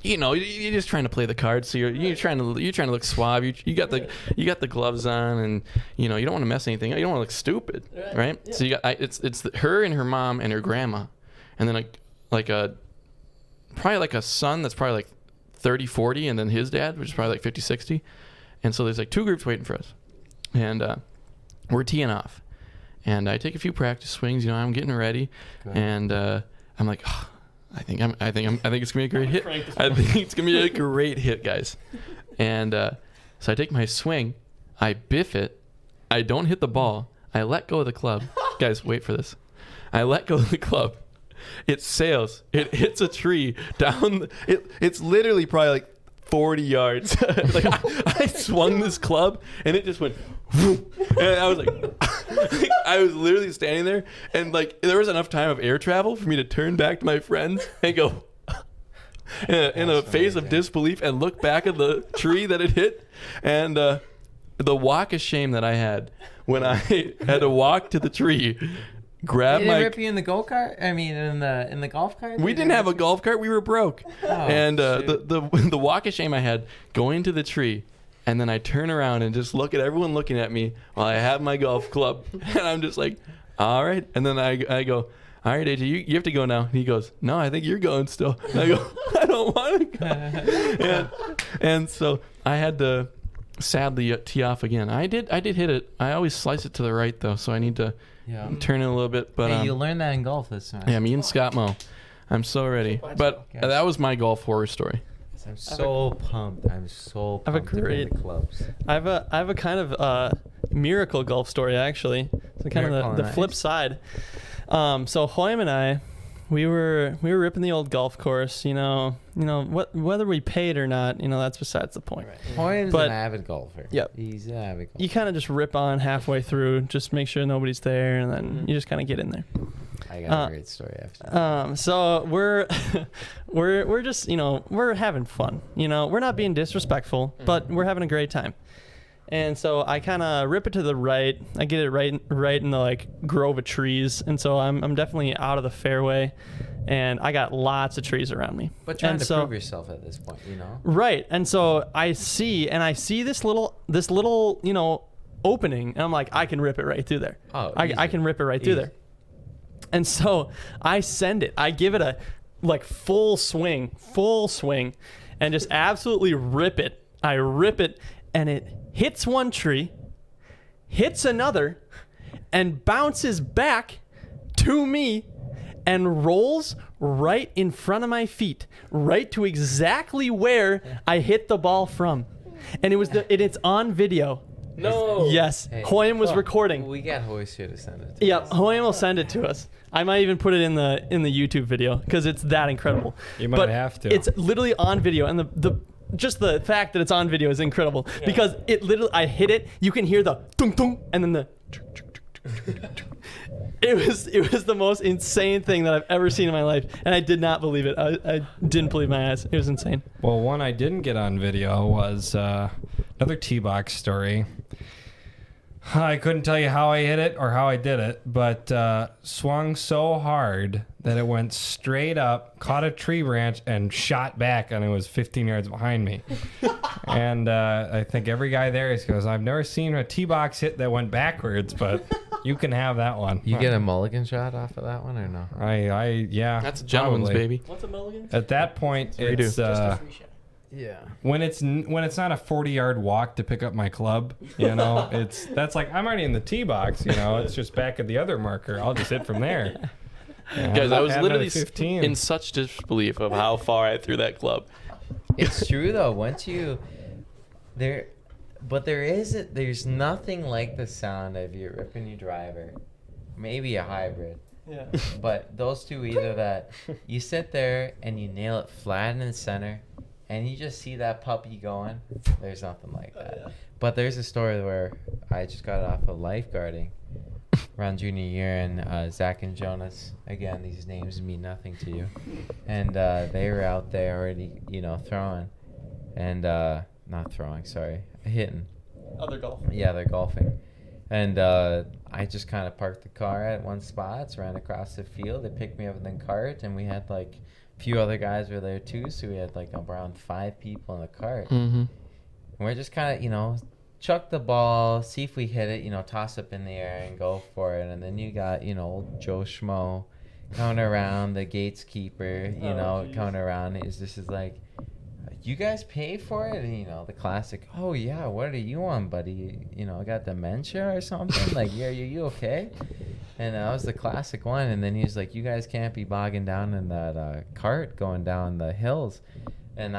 you're just trying to play the cards, so you're trying to look suave. You got the gloves on, and you don't want to mess anything up. You don't want to look stupid, right? Yeah. So you got it's her and her mom and her grandma, and then probably like a son that's probably like 30, 40, and then his dad, which is probably like 50, 60, and so there's like 2 groups waiting for us, and we're teeing off, and I take a few practice swings. I'm getting ready, and I'm like. Oh, I think it's gonna be a great hit. I think it's gonna be a great hit, guys. And so I take my swing, I biff it, I don't hit the ball, I let go of the club. Guys, wait for this. I let go of the club. It sails. It hits a tree down. It's literally probably like 40 yards. Like I swung this club and it just went. Whoop, and I was like, I was literally standing there, and like there was enough time of air travel for me to turn back to my friends and go in a phase of disbelief and look back at the tree that it hit, and the walk of shame that I had when I had to walk to the tree grab Did it my. rip you in the go kart? I mean, in the golf cart. We didn't have a golf cart. We were broke. Oh, And shoot. the walk of shame I had going to the tree, and then I turn around and just look at everyone looking at me while I have my golf club, and I'm just like, all right. And then I go, all right, AJ, you have to go now. And he goes, no, I think you're going still. And I go, I don't want to go. and so I had to sadly tee off again. I did hit it. I always slice it to the right though, so I need to turn it a little bit. But hey, you'll learn that in golf this time. yeah, me and Scott Moe. I'm so ready. But that was my golf horror story. I'm so pumped. I'm so I have a pumped to win great- the clubs. I have a kind of miracle golf story actually. So kind Miracle, of the nice. flip side. So Hoyam and I, we were ripping the old golf course. Whether we paid or not, that's besides the point. Hoyam's But- an avid golfer. Yep. He's an avid golfer. You kind of just rip on halfway through, just make sure nobody's there, and then you just kind of get in there. I got a great story after. So we're we're just we're having fun. We're not being disrespectful, but we're having a great time. And so I kind of rip it to the right. I get it right in the grove of trees, and so I'm definitely out of the fairway, and I got lots of trees around me. But trying And to so- prove yourself at this point, Right. And so I see this little opening, and I'm like, I can rip it right through there. Oh, I easy. can rip it right through Easy. there. And so I send it. I give it a full swing, and just absolutely rip it. I rip it, and it hits one tree, hits another, and bounces back to me and rolls right in front of my feet, right to exactly where I hit the ball from. And it's on video. No. Yes. Hey. Hoyam was recording. We got Hoist here to send it to Yeah, us. Hoyam will send it to us. I might even put it in the YouTube video because it's that incredible. You might But have to. It's literally on video, and just the fact that it's on video is incredible because I hit it. You can hear the dunk dunk, and then the. It was the most insane thing that I've ever seen in my life, and I did not believe it. I didn't believe my eyes. It was insane. Well, one I didn't get on video was another T-box story. I couldn't tell you how I hit it or how I did it, but swung so hard that it went straight up, caught a tree branch, and shot back, and it was 15 yards behind me. And I think every guy there goes, I've never seen a T-box hit that went backwards, but you can have that one. You get a mulligan shot off of that one or no? Yeah. That's a gentleman's probably. baby. What's a mulligan? At that point, Redo. it's Just a free shot. Yeah. when it's not a 40-yard walk to pick up my club, that's like I'm already in the tee box, it's just back at the other marker. I'll just hit from there. Yeah, Guys, I was had literally another 15. in such disbelief of how far I threw that club. It's true though. Once you there's nothing like the sound of you ripping your driver. Maybe a hybrid. Yeah. But those two, either that you sit there and you nail it flat in the center and you just see that puppy going. There's nothing like that. But there's a story where I just got off of lifeguarding around junior year, and Zach and Jonas, again, these names mean nothing to you. And they were out there already, throwing. And not throwing, sorry, hitting. Other golf. Yeah, they're golfing. And I just kind of parked the car at one spot, ran across the field. They picked me up in the cart, and we had a few other guys were there too. So we had around 5 people in the cart. Mm-hmm. And we're just kind of, chuck the ball, see if we hit it, toss up in the air and go for it. And then you got, old Joe Schmo coming around, the gatekeeper, coming around. This is like, you guys pay for it? And, the classic, oh, yeah, what are you on, buddy? Got dementia or something? Yeah, you okay? And that was the classic one. And then he's like, you guys can't be bogging down in that cart going down the hills. And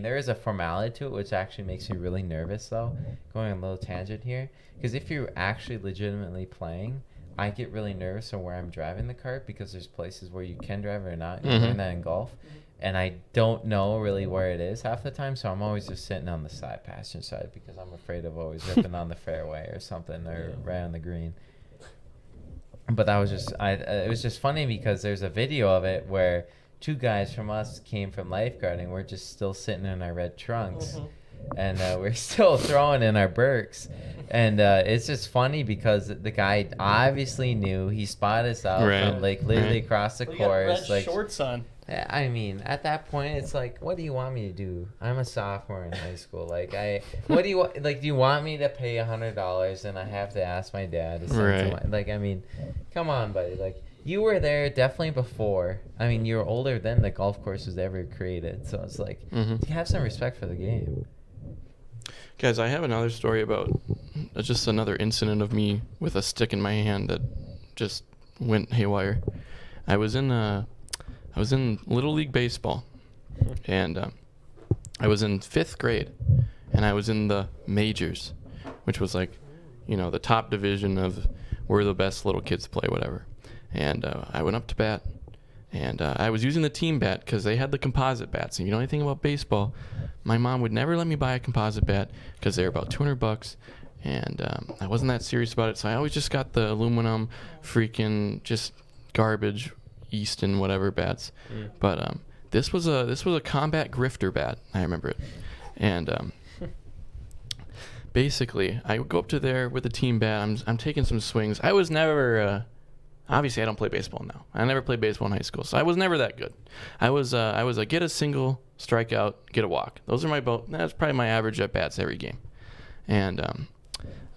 there is a formality to it, which actually makes me really nervous, though. Going on a little tangent here. Because if you're actually legitimately playing, I get really nervous on where I'm driving the cart because there's places where you can drive it or not. You learn that in golf. And I don't know really where it is half the time, so I'm always just sitting on the side, passenger side, because I'm afraid of always ripping on the fairway or something, or right on the green. But that was just, it was just funny because there's a video of it where 2 guys from us came from lifeguarding. We're just still sitting in our red trunks. and we're still throwing in our Berks. And it's just funny because the guy obviously knew. He spotted us out from like literally across the course. Like shorts on. I mean, at that point, it's like, what do you want me to do? I'm a sophomore in high school. Like, what do you want? Like, do you want me to pay $100 and I have to ask my dad to send to my, like, I mean, come on, buddy. Like, you were there definitely before. I mean, you were older than the golf course was ever created. So it's like, you have some respect for the game. Guys, I have another story about just another incident of me with a stick in my hand that just went haywire. I was in Little League Baseball, and I was in 5th grade, and I was in the majors, which was like, you know, the top division of where the best little kids play, whatever. And I went up to bat, and I was using the team bat because they had the composite bats. And you know anything about baseball, my mom would never let me buy a composite bat because they're about $200, and I wasn't that serious about it. So I always just got the aluminum, freaking just garbage Easton whatever bats. But this was a combat grifter bat. I remember it, and basically I would go up to there with the team bat. I'm taking some swings. I was never obviously I don't play baseball now. I never played baseball in high school, so I was never that good. I was a get a single, strike out, get a walk. Those are that's probably my average at bats every game. And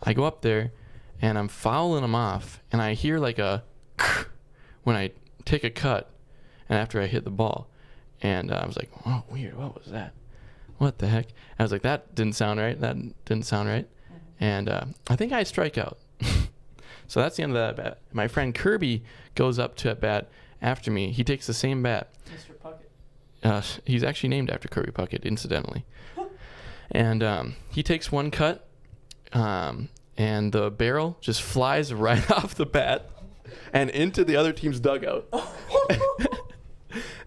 I go up there and I'm fouling them off, and I hear like a when I take a cut and after I hit the ball, and I was like, oh, weird, what was that, what the heck? I was like, that didn't sound right, and I think I strike out. So that's the end of that bat. My friend Kirby goes up to a bat after me. He takes the same bat. Mr. Puckett. He's actually named after Kirby Puckett, incidentally. And he takes one cut, and the barrel just flies right off the bat and into the other team's dugout.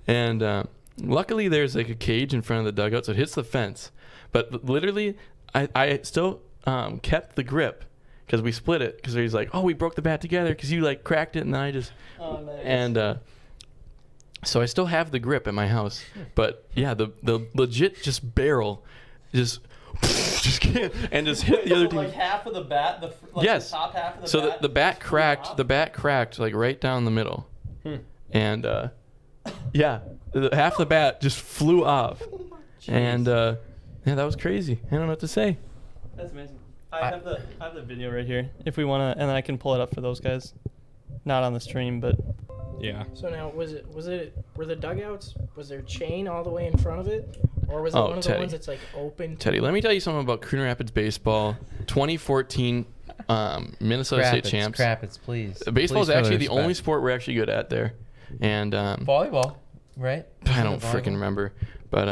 And luckily there's like a cage in front of the dugout, so it hits the fence. But literally, I still kept the grip because we split it, because he's like, oh, we broke the bat together because you like cracked it and then I just... Oh, nice. And so I still have the grip at my house. But yeah, the legit just barrel just can't, and just hit the other team. Like half of the bat, the top half of the bat. So the bat cracked. The bat cracked like right down the middle, and yeah, half the bat just flew off, and yeah, that was crazy. I don't know what to say. That's amazing. I have the video right here if we want to, and I can pull it up for those guys. Not on the stream, but yeah. So now were the dugouts, was there chain all the way in front of it? Or was it one of the ones that's like open? Teddy, let me tell you something about Coon Rapids baseball. 2014 Minnesota State champs. Crapids, please. Baseball is actually the only sport we're actually good at there. And volleyball, right? I don't freaking remember. But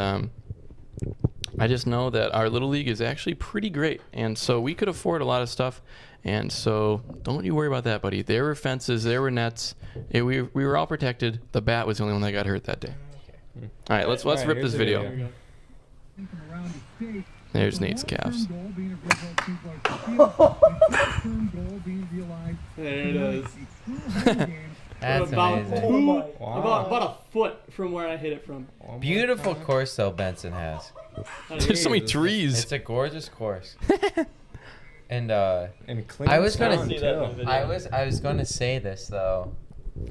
I just know that our little league is actually pretty great. And so we could afford a lot of stuff. And so don't you worry about that, buddy. There were fences, there were nets. We were all protected. The bat was the only one that got hurt that day. Okay. All right, let's rip this video. There's Nate's calves. There it is. That's amazing. About a foot from where I hit it from. Beautiful course though Benson has. There's so many trees. It's a gorgeous course. And clean. I was gonna say this though.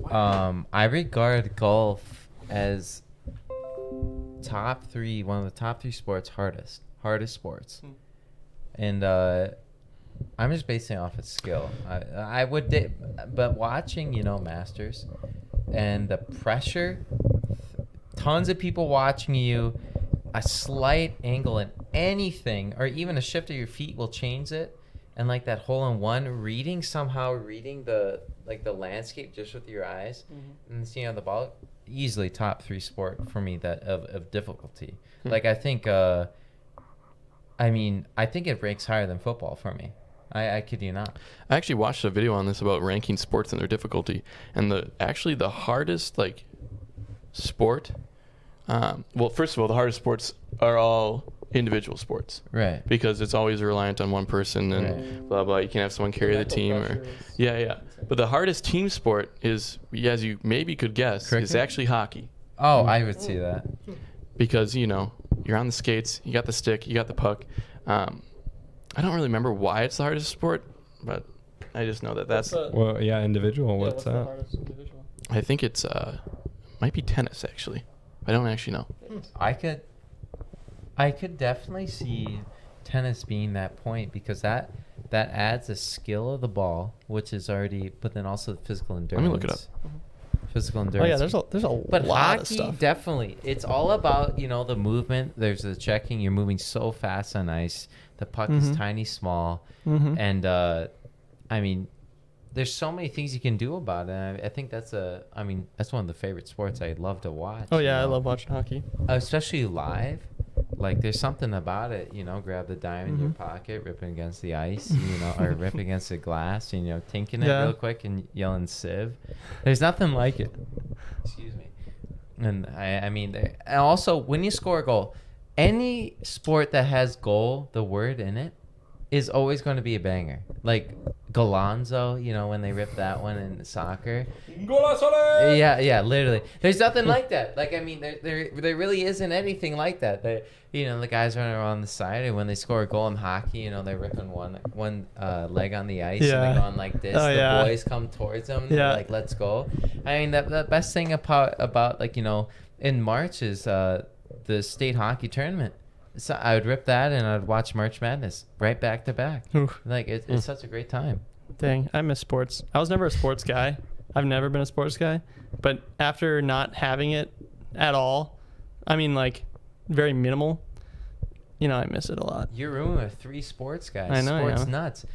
I regard golf as one of the top three sports, hardest sports. And I'm just basing it off its skill. I would, but watching, Masters, and the pressure, tons of people watching you, a slight angle in anything, or even a shift of your feet will change it. And like that hole-in-one, reading the landscape just with your eyes, and seeing the ball, easily top three sport for me that of difficulty. Like I think, I think it ranks higher than football for me. I kid you not. I actually watched a video on this about ranking sports and their difficulty, and the hardest sport. Well, first of all, the hardest sports are all individual sports, right? Because it's always reliant on one person and blah blah. You can't have someone carry the team, or yeah. But the hardest team sport is, as you maybe could guess, cricket? is actually hockey. Oh, I would see that. Because you're on the skates, you got the stick, you got the puck. I don't really remember why it's the hardest sport, but I just know that that's. Well, yeah, individual. What's the that? hardest individual? I think it's might be tennis actually. I don't actually know. I could definitely see tennis being that point because that adds a skill of the ball, which is already, but then also physical endurance. Let me look it up. Physical Oh endurance. yeah, there's a But lot of hockey, stuff. definitely. It's all about, the movement. There's the checking. You're moving so fast on ice. The puck is tiny, small. Mm-hmm. And, I mean, there's so many things you can do about it. And I think that's that's one of the favorite sports I love to watch. Oh yeah, I love watching hockey. Especially live. Like, there's something about it, grab the dime in your Mm-hmm. pocket, ripping against the ice, or ripping against the glass, tinking it Yeah. real quick and yelling "Civ." There's nothing like it. Excuse me. And I mean, and also when you score a goal, any sport that has goal, the word in it, is always going to be a banger. Like Golonzo, when they rip that one in soccer. Yeah, literally. There's nothing like that. Like, I mean, there really isn't anything like that. The guys running around the side, and when they score a goal in hockey, they're ripping one leg on the ice, and Yeah. they're going like this. Oh, The yeah. boys come towards them, and Yeah. they're like, let's go. I mean, the best thing about in March is the state hockey tournament. So I would rip that, and I'd watch March Madness right back to back. Oof. Like, it's such a great time. Dang, I miss sports. I was never a sports guy. I've never been a sports guy. But after not having it at all, I mean, like, very minimal, I miss it a lot. You're rooming with 3 sports guys. I know, Sports yeah. nuts.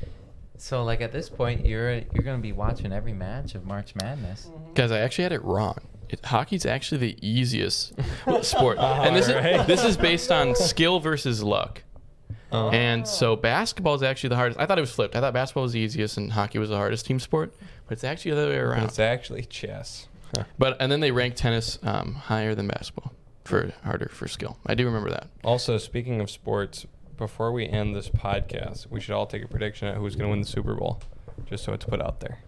So, like, at this point, you're going to be watching every match of March Madness. Guys, I actually had it wrong. Hockey's actually the easiest sport, Oh, and right. this is based on skill versus luck. And so basketball is actually the hardest. I thought it was flipped. I thought basketball was the easiest and hockey was the hardest team sport, but it's actually the other way But around. it's actually chess. Huh. And then they rank tennis higher than basketball for harder for skill. I do remember that. Also, speaking of sports, before we end this podcast, we should all take a prediction at who's going to win the Super Bowl, just so it's put out there.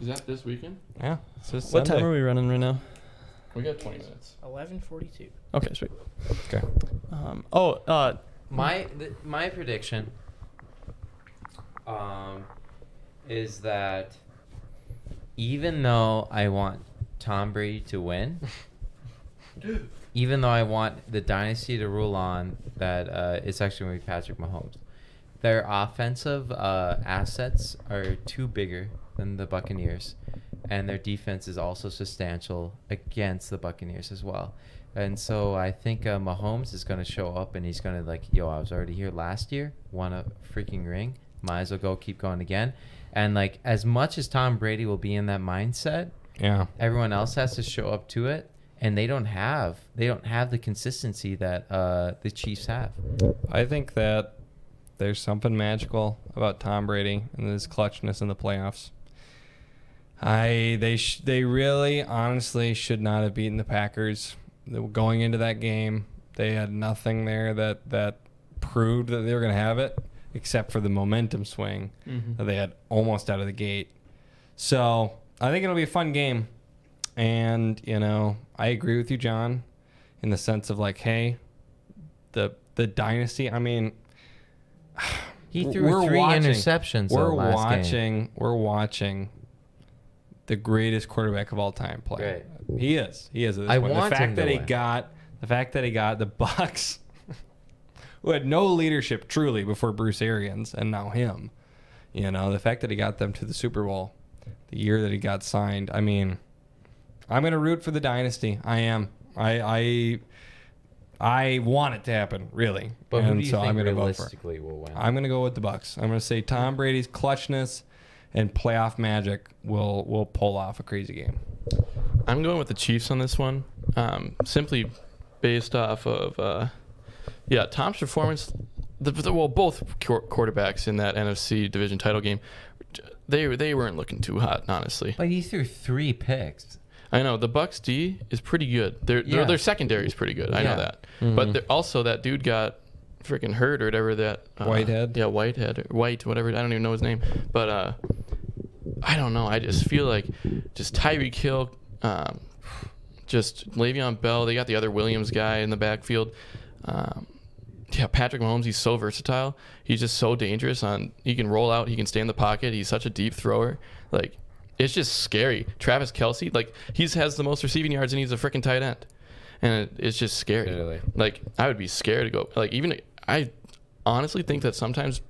Is that this weekend? Yeah. It's just What time Sunday. are we running right now? We got 20 minutes. 11:42. Okay, sweet. Okay. My prediction is that even though I want Tom Brady to win, even though I want the dynasty to rule on, that it's actually going to be Patrick Mahomes. Their offensive assets are too bigger than the Buccaneers, and their defense is also substantial against the Buccaneers as well. And so I think Mahomes is going to show up, and he's going to I was already here last year, won a freaking ring, might as well keep going again. And as much as Tom Brady will be in that mindset, Yeah. everyone else has to show up to it, and they don't have the consistency that the Chiefs have. I think that there's something magical about Tom Brady and his clutchness in the playoffs. They really, honestly, should not have beaten the Packers. They were going into that game, they had nothing there that proved that they were going to have it, except for the momentum swing that they had almost out of the gate. So I think it'll be a fun game. And, I agree with you, John, in the sense of hey, the dynasty, I mean, He threw 3 interceptions last game. We're watching the greatest quarterback of all time play. Right. He is. At this I point. want The fact him that to he win. got the Bucks, who had no leadership truly before Bruce Arians and now him. The fact that he got them to the Super Bowl the year that he got signed. I mean, I'm going to root for the dynasty. I am. I want it to happen, really. But who do you think I'm gonna vote for it. realistically will win? I'm going to go with the Bucks. I'm going to say Tom Brady's clutchness and playoff magic will pull off a crazy game. I'm going with the Chiefs on this one, simply based off of, Tom's performance. Both quarterbacks in that NFC division title game, they weren't looking too hot, honestly. But he threw 3 picks. I know the Bucks D is pretty good. Their secondary is pretty good. I know that. Mm-hmm. But also that dude got freaking hurt or whatever that Whitehead? Yeah, Whitehead, whatever. I don't even know his name. But I don't know. I just feel like just Tyreek Hill, just Le'Veon Bell. They got the other Williams guy in the backfield. Patrick Mahomes, he's so versatile. He's just so dangerous. He can roll out. He can stay in the pocket. He's such a deep thrower. Like, it's just scary. Travis Kelce, like, he has the most receiving yards and he's a freaking tight end. And it's just scary. Literally. Like, I would be scared to go. Like, even I honestly think that sometimes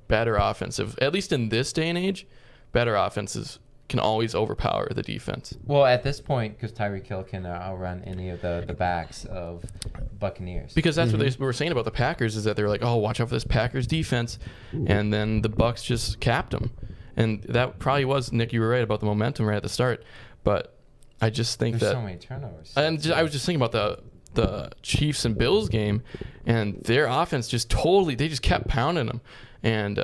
better offensive, at least in this day and age, better offenses can always overpower the defense. Well, at this point, because Tyreek Hill can outrun any of the backs of Buccaneers. Because that's what they were saying about the Packers, is that they're like, oh, watch out for this Packers defense. And then the Bucs just capped them. And that probably was, Nick, you were right about the momentum right at the start. But I just think There's that... so many turnovers. And I was just thinking about the Chiefs and Bills game, and their offense just totally... They just kept pounding them. And...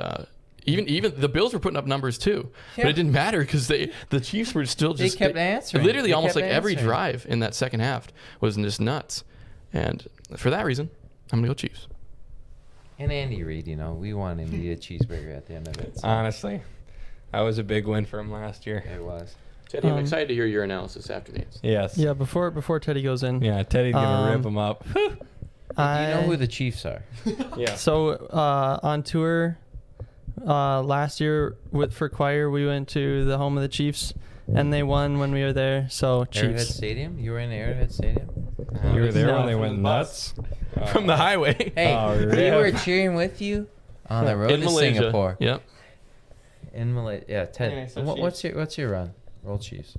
Even the Bills were putting up numbers too, but it didn't matter because the Chiefs were still just... They kept answering. Literally They almost kept like every answering. drive in that second half was just nuts. And for that reason, I'm going to go Chiefs. And Andy Reid, we want him to eat a cheeseburger at the end of it. So Honestly, that was a big win for him last year. it was. Teddy, I'm excited to hear your analysis after Nate's. Yes. Yeah, before Teddy goes in. Yeah, Teddy's gonna rip him up. You know who the Chiefs are. Yeah. So on tour last year for choir, we went to the home of the Chiefs, and they won when we were there. So Arrowhead Chiefs. Stadium? You were in Arrowhead Stadium? You were there No, when they from went the bus. nuts. From the highway. Hey, Oh, we rip. were cheering with you on the road In to Malaysia. Singapore. Yep. In Malaysia. Yeah, Ted. Anyway, so What's your run? Roll Chiefs.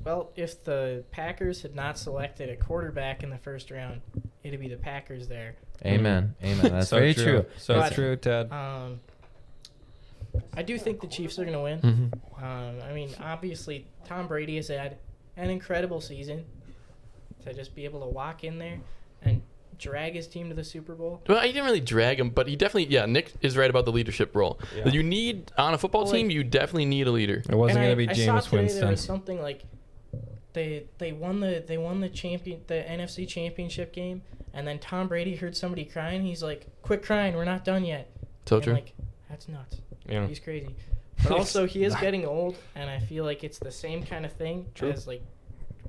Well, if the Packers had not selected a quarterback in the first round, it'd be the Packers there. Amen. Amen. That's So very true. So But- true, Ted. I do think the Chiefs are going to win. Mm-hmm. I mean, obviously, Tom Brady has had an incredible season. To just be able to walk in there and drag his team to the Super Bowl. Well, he didn't really drag him, but he definitely... Yeah, Nick is right about the leadership role. Yeah. You need... On a football Well, team, like- you definitely need a leader. It wasn't And gonna be I saw Jameis today Winston. there was something like they won the NFC Championship game, and then Tom Brady heard somebody crying. He's like, "Quit crying, we're not done yet." So And true. like, that's nuts. Yeah. He's crazy. But also, he is getting old, and I feel like it's the same kind of thing as like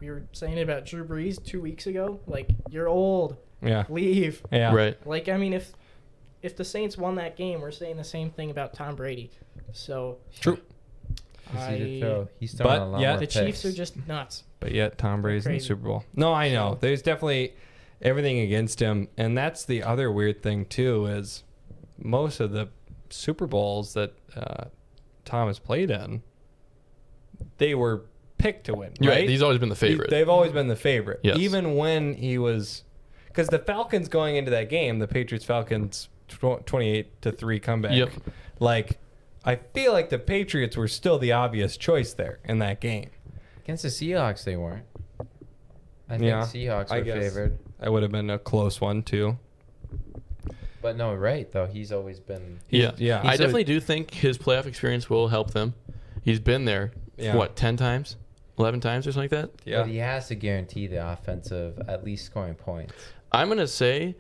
we were saying about Drew Brees 2 weeks ago. Like, you're old, Yeah. leave. Yeah. Right. Like, I mean, if the Saints won that game, we're saying the same thing about Tom Brady. So True. He's throwing But, a lot yeah, more the Chiefs picks. are just nuts. But yet Tom Brady's in the Crazy. Super Bowl. No, I know. There's definitely everything against him. And that's the other weird thing, too, is most of the Super Bowls that Tom has played in, they were picked to win, You're right? right. He's always been the favorite. They've always been the favorite. Yes. Even when he was... Because the Falcons going into that game, the Patriots-Falcons 28-3 comeback. Yep. Like, I feel like the Patriots were still the obvious choice there in that game. Against the Seahawks, they weren't. I think Yeah, Seahawks I were guess. favored. That would have been a close one, too. But no, right, though. He's always been... Yeah. I definitely do think his playoff experience will help them. He's been there, Yeah. 10 times? 11 times or something like that? Yeah. But he has to guarantee the offensive, at least scoring points. I'm going to say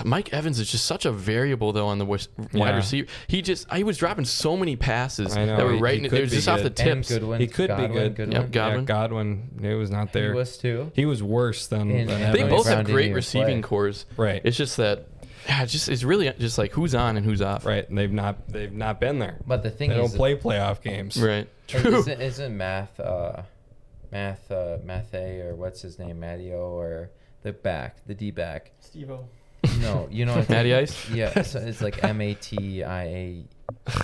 Mike Evans is just such a variable, though, on the wide Yeah. receiver. He was dropping so many passes I know. that were He right in it. could They were be just off the good. And tips. Goodwin. He could be good. Goodwin. Yep, Godwin. Yeah, Godwin, it was not there. He was too. He was worse than And Evans. They Anthony both Brown have didn't great even receiving play. cores. Right. It's just that, it's really just like who's on and who's off. Right, and they've not been there. But the thing They is, don't play playoff games. Right. True. isn't Math A, or what's his name, Matteo, or the D back? Steve-O. No, you know what? Matty Ice? Yeah, so it's like Matia.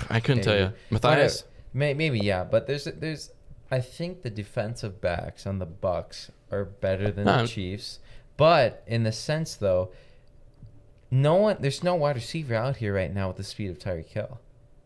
I couldn't tell you. Matthias? Maybe yeah, but there's I think the defensive backs on the Bucks are better than the Chiefs, but in the sense though, there's no wide receiver out here right now with the speed of Tyreek Hill,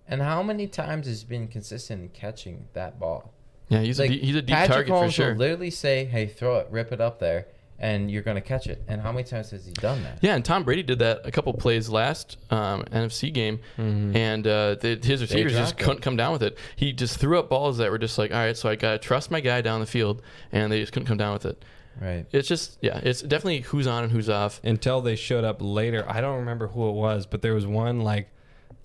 and how many times has he been consistent in catching that ball? Yeah, he's a deep Patrick target Mahomes for sure. will literally say, "Hey, throw it, rip it up there," and you're gonna catch it. And how many times has he done that? Yeah, and Tom Brady did that a couple plays last NFC game, and his receivers just dropped couldn't it. come down with it. He just threw up balls that were just like, all right, so I got to trust my guy down the field, and they just couldn't come down with it. Right. It's just, it's definitely who's on and who's off. Until they showed up later. I don't remember who it was, but there was one like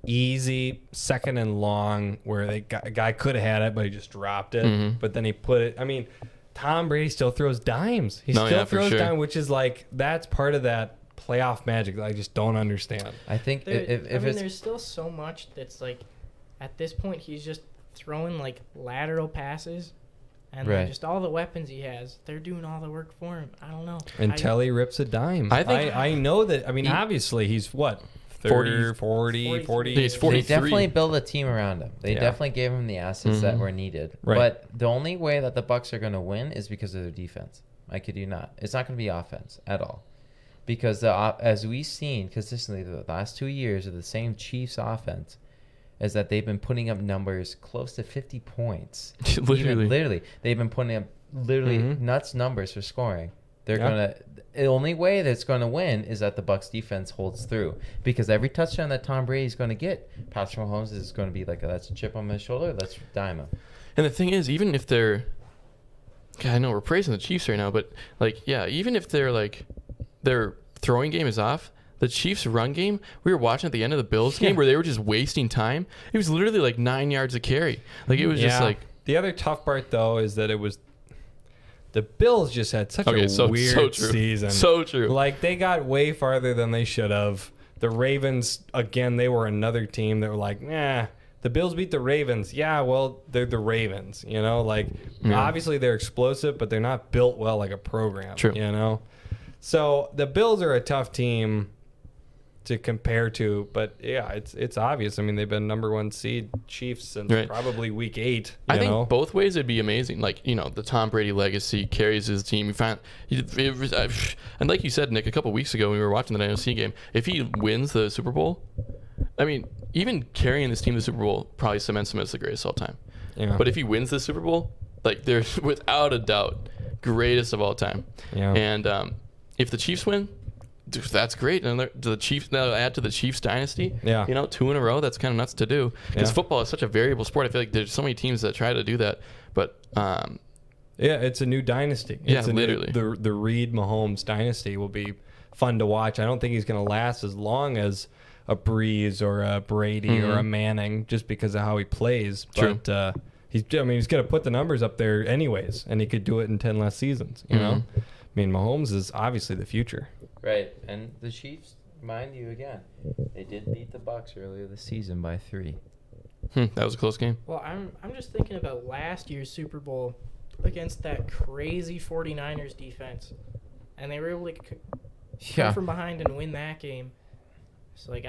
easy second and long where a guy could have had it, but he just dropped it. Mhm. But then he put it. I mean, Tom Brady still throws dimes. He No, still yeah, for throws sure. dimes, which is like that's part of that playoff magic that I just don't understand. I think if it's there's still so much that's like, at this point, he's just throwing like lateral passes, and Right. like, just all the weapons he has, they're doing all the work for him. I don't know. Until he rips a dime. I think- I know that. I mean, obviously, he's what? 40. He's they 43. definitely built a team around him. They Yeah. definitely gave him the assets that were needed. Right. But the only way that the Bucks are going to win is because of their defense. I kid you not. It's not going to be offense at all. Because as we've seen consistently the last 2 years of the same Chiefs offense, is that they've been putting up numbers close to 50 points. Literally. They've been putting up literally nuts numbers for scoring. They're Yeah. gonna. The only way that's going to win is that the Bucks defense holds through, because every touchdown that Tom Brady's going to get, Patrick Mahomes is going to be like, that's a chip on my shoulder. Let's dime him. And the thing is, even if they're, God, I know we're praising the Chiefs right now, but like, yeah, even if they're like, their throwing game is off, the Chiefs' run game, we were watching at the end of the Bills game where they were just wasting time. It was literally like 9 yards a carry. Like, it was just like. The other tough part, though, is that it was. The Bills just had such a weird true. season. So true. Like, they got way farther than they should have. The Ravens, again, they were another team that were like, the Bills beat the Ravens. Yeah, well, they're the Ravens, you know? Like, obviously they're explosive, but they're not built well like a program, True. you know? So the Bills are a tough team to compare to, but yeah, it's obvious. I mean, they've been number 1 seed Chiefs since probably week 8. I think both ways it'd be amazing. Like, you know, the Tom Brady legacy carries his team. And like you said, Nick, a couple weeks ago when we were watching the NFC game, if he wins the Super Bowl, I mean, even carrying this team to the Super Bowl probably cements him as the greatest of all time. Yeah. But if he wins the Super Bowl, like, there's without a doubt greatest of all time. Yeah. And if the Chiefs win, dude, that's great. And the Chiefs now add to the Chiefs dynasty. Yeah. You know, 2 in a row. That's kind of nuts to do. Because football is such a variable sport. I feel like there's so many teams that try to do that. But yeah, it's a new dynasty. Yeah, It's literally. The Reed Mahomes dynasty will be fun to watch. I don't think he's going to last as long as a Breeze or a Brady or a Manning, just because of how he plays. True. But he's going to put the numbers up there anyways, and he could do it in 10 less seasons. You know, I mean, Mahomes is obviously the future. Right. And the Chiefs, mind you, again, they did beat the Bucks earlier this season by 3. that was a close game. Well, I'm just thinking about last year's Super Bowl against that crazy 49ers defense, and they were able to come from behind and win that game. So like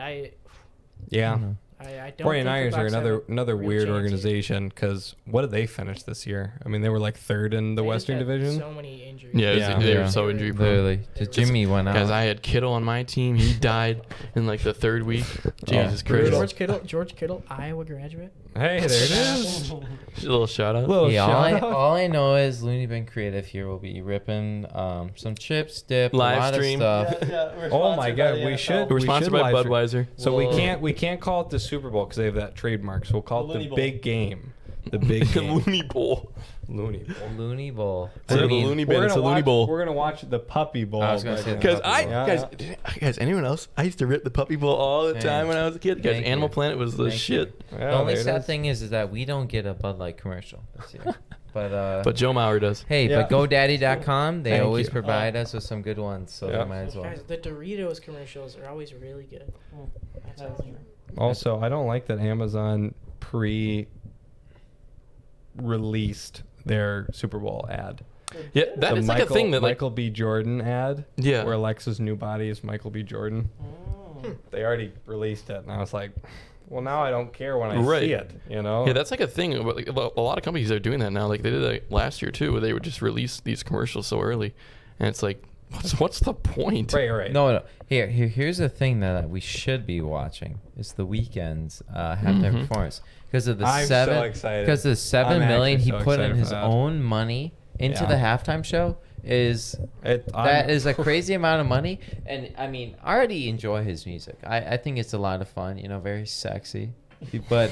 Yeah. I don't. 49ers are another real weird chance organization, because what did they finish this year? I mean, they were like 3rd in the They just Western had Division. So many injuries. Yeah, they were so injury prone. Literally. Just Jimmy went out. Guys, I had Kittle on my team. He died in like the 3rd week. Jesus Christ. George Kittle, Iowa graduate. Hey, there it is. A little shout out. All I know is LooneyBin Creative here will be ripping some chips, dip, Live a lot stream. of stuff. Oh my God, we should. We're sponsored by live stream. Budweiser. So Whoa. we can't call it the Super Bowl because they have that trademark. So we'll call it the big game. The big game. Looney Bowl. Looney Bowl. Looney Bowl. Instead of a Looney Bin, it's a Looney Bowl. We're gonna watch the Puppy Bowl. I was gonna say the Because Puppy Bowl. guys, anyone else? I used to rip the Puppy Bowl all the time when I was a kid. Guys, Thank Animal you. Planet was the Thank shit. The only sad thing is that we don't get a Bud Light commercial this year. But Joe Mauer does. Hey, Yeah. but GoDaddy.com, they Thank always you. provide us with some good ones, so Yeah. we might as well. Guys, the Doritos commercials are always really good. That's all I know. Also, I don't like that Amazon released their Super Bowl ad. Yeah, that is like a thing that like Michael B. Jordan ad. Yeah. Where Alexa's new body is Michael B. Jordan. They already released it, and I was like, well, now I don't care when I Right. see it. You know. Yeah, that's like a thing. Like, a lot of companies are doing that now. Like they did that last year too, where they would just release these commercials so early, and it's like, what's the point? Right. No. Here's the thing that we should be watching. It's the Weeknd's halftime performance because of the I'm so seven. excited. Because the $7 I'm million he actually so put in excited his for that. own money into Yeah. the halftime show that is a crazy amount of money. And I mean, I already enjoy his music. I think it's a lot of fun. You know, very sexy. But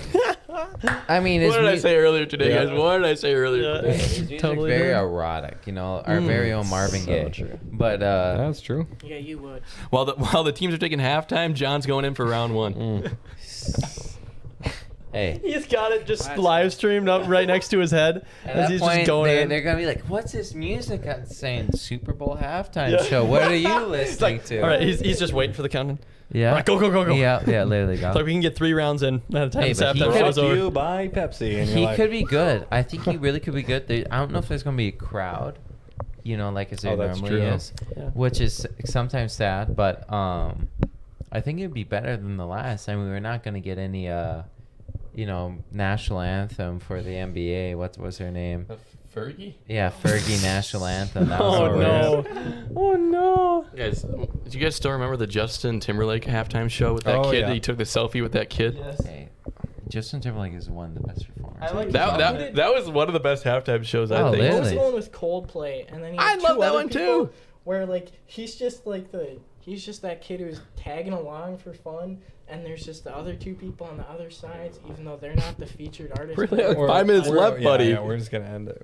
I mean, What did I say earlier today, Yeah. guys? What did I say earlier today? His music's Totally very agree. erotic. You know, our very own Marvin Gaye. But That's true. Yeah, you would. While the teams are taking halftime, John's going in for round one. Hey. He's got it just That's live streamed up right next to his head At as that he's point, just going in. they're gonna be like, "What's this music?" I'm saying Super Bowl halftime Yeah. show. What are you It's listening like, to? all right, he's just waiting for the countdown. Yeah. All right, go, go, go, go. Yeah, literally go. It's like we can get 3 rounds in at a time. Hey, This but he halftime could- show's Brought to over. you by Pepsi. And He you're like, could be good. I think he really could be good. I don't know if there's gonna be a crowd, like as there Oh, that's normally true. is, Yeah. which is sometimes sad. But I think it'd be better than the last. I mean, we're not gonna get any national anthem for the NBA. What was her name? Fergie? Yeah, Fergie national anthem. That was Oh, over. no. Oh, no. Guys, do you guys still remember the Justin Timberlake halftime show with that Oh, kid yeah. that he took the selfie with that kid? Yes. Hey, Justin Timberlake is one of the best performers. I like That was one of the best halftime shows, I Oh, think. What was really? the one with Coldplay? And then he I had love two that other one people too. Where like he's just that kid who's tagging along for fun, and there's just the other 2 people on the other sides, even though they're not the featured artist. Really? Like we're- 5 minutes we're- left, buddy. Yeah, we're just gonna end it.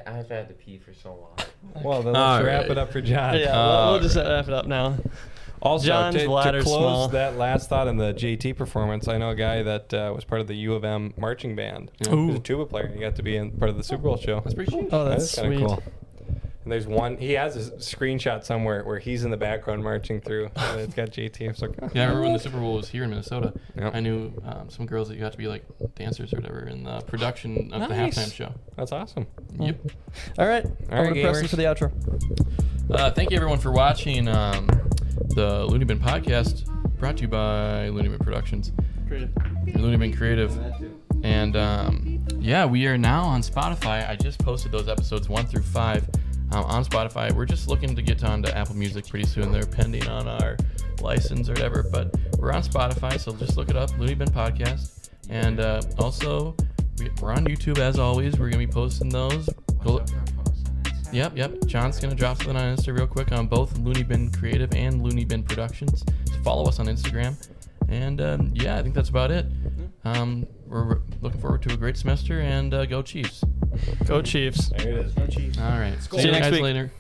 I've had to pee for so long. Well, then All let's wrap right. it up for John. Yeah, we'll just wrap it up now. Also, John's to bladder's close small. that last thought on the JT performance, I know a guy that was part of the U of M marching band. He was a tuba player. He got to be in part of the Super Bowl show. That's pretty cool. Oh, That that's is kind sweet. of cool. And there's one. He has a screenshot somewhere where he's in the background marching through. And it's got JT. It's like, oh, Yeah, I remember when the Super Bowl was here in Minnesota. Yep. I knew some girls that got to be like dancers or whatever in the production of the Nice. halftime show. That's awesome. Yep. All right. All Over right, to Preston gamers. for the outro. Thank you everyone for watching the LooneyBin Podcast, brought to you by LooneyBin Productions, LooneyBin Creative, and yeah, we are now on Spotify. I just posted those episodes 1 through 5 on Spotify. We're just looking to get onto Apple Music pretty soon. They're pending on our license or whatever, but we're on Spotify, so just look it up, LooneyBin Podcast, and also we're on YouTube as always. We're gonna be posting those. Yep. John's going to drop something on Insta real quick on both LooneyBin Creative and LooneyBin Productions. So follow us on Instagram. And yeah, I think that's about it. We're looking forward to a great semester, and go Chiefs. Go Chiefs. There it is. No Chiefs. All right. See you next guys week. later.